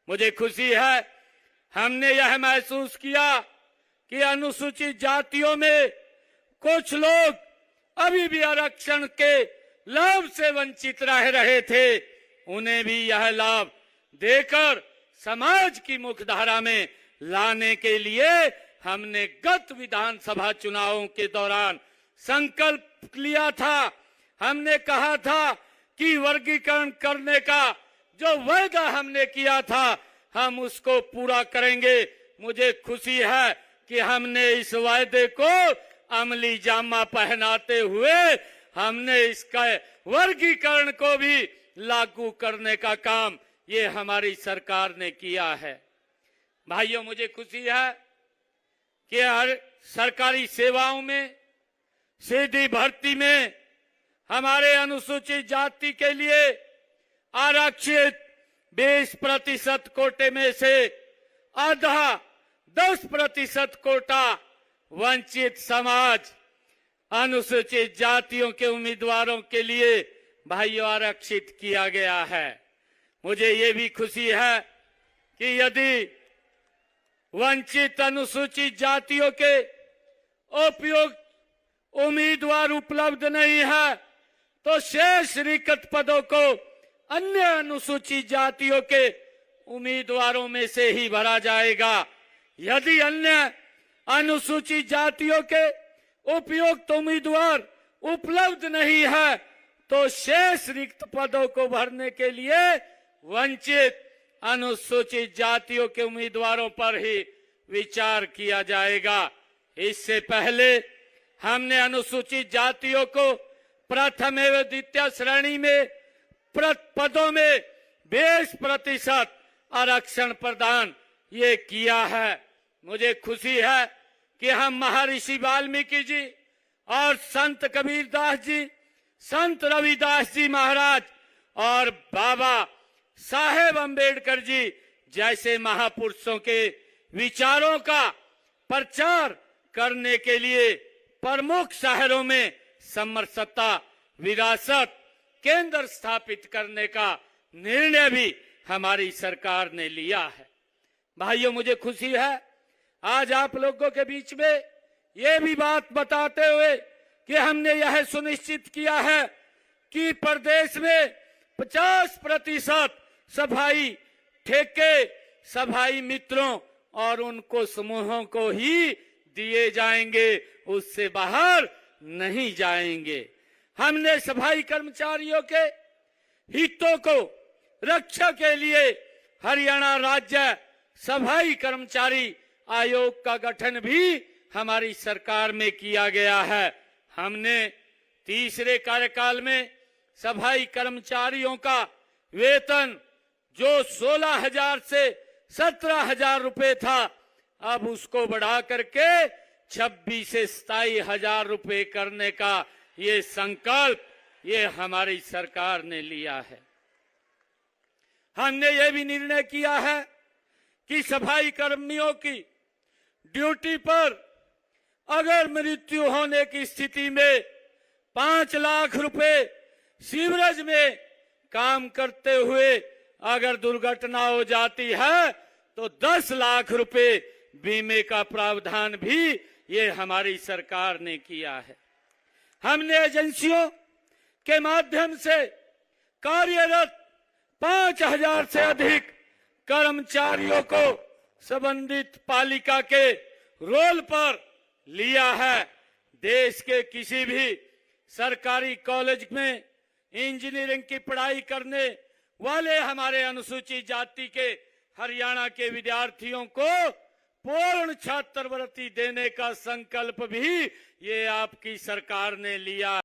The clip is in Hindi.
मुझे खुशी है हमने यह महसूस किया कि अनुसूचित जातियों में कुछ लोग अभी भी आरक्षण के लाभ से वंचित रह रहे थे, उन्हें भी यह लाभ देकर समाज की मुख्यधारा में लाने के लिए हमने गत विधानसभा चुनावों के दौरान संकल्प लिया था। हमने कहा था कि वर्गीकरण करने का जो वायदा हमने किया था हम उसको पूरा करेंगे। मुझे खुशी है कि हमने इस वायदे को अमली जामा पहनाते हुए हमने इसका वर्गीकरण को भी लागू करने का काम ये हमारी सरकार ने किया है। भाइयों, मुझे खुशी है कि हर सरकारी सेवाओं में सीधी भर्ती में हमारे अनुसूचित जाति के लिए आरक्षित 20% कोटे में से आधा 10% कोटा वंचित समाज अनुसूचित जातियों के उम्मीदवारों के लिए भाइयों आरक्षित किया गया है। मुझे ये भी खुशी है कि यदि वंचित अनुसूचित जातियों के उपयुक्त उम्मीदवार उपलब्ध नहीं है तो शेष रिक्त पदों को अन्य अनुसूचित जातियों के उम्मीदवारों में से ही भरा जाएगा। यदि अन्य अनुसूचित जातियों के उपयुक्त उम्मीदवार उपलब्ध नहीं है तो शेष रिक्त पदों को भरने के लिए वंचित अनुसूचित जातियों के उम्मीदवारों पर ही विचार किया जाएगा। इससे पहले हमने अनुसूचित जातियों को प्रथम एवं द्वितीय श्रेणी में पदों में 20% आरक्षण प्रदान ये किया है। मुझे खुशी है कि हम महर्षि वाल्मीकि जी और संत कबीरदास जी, संत रविदास जी महाराज और बाबा साहेब अम्बेडकर जी जैसे महापुरुषों के विचारों का प्रचार करने के लिए प्रमुख शहरों में समरसता विरासत केंद्र स्थापित करने का निर्णय भी हमारी सरकार ने लिया है। भाइयों, मुझे खुशी है आज आप लोगों के बीच में ये भी बात बताते हुए कि हमने यह सुनिश्चित किया है कि प्रदेश में 50% सफाई ठेके सफाई मित्रों और उनको समूहों को ही दिए जाएंगे, उससे बाहर नहीं जाएंगे। हमने सफाई कर्मचारियों के हितों को रक्षा के लिए हरियाणा राज्य सफाई कर्मचारी आयोग का गठन भी हमारी सरकार में किया गया है। हमने तीसरे कार्यकाल में सफाई कर्मचारियों का वेतन जो 16,000 से 17,000 रुपए था अब उसको बढ़ा करके 26 से 27,000 रुपए करने का ये संकल्प ये हमारी सरकार ने लिया है। हमने ये भी निर्णय किया है कि सफाई कर्मियों की ड्यूटी पर अगर मृत्यु होने की स्थिति में 5 लाख रुपए सीवरेज में काम करते हुए अगर दुर्घटना हो जाती है तो 10 लाख रुपए बीमे का प्रावधान भी ये हमारी सरकार ने किया है। हमने एजेंसियों के माध्यम से कार्यरत 5,000 से अधिक कर्मचारियों को संबंधित पालिका के रोल पर लिया है। देश के किसी भी सरकारी कॉलेज में इंजीनियरिंग की पढ़ाई करने वाले हमारे अनुसूचित जाति के हरियाणा के विद्यार्थियों को पूर्ण छात्रवृत्ति देने का संकल्प भी ये आपकी सरकार ने लिया।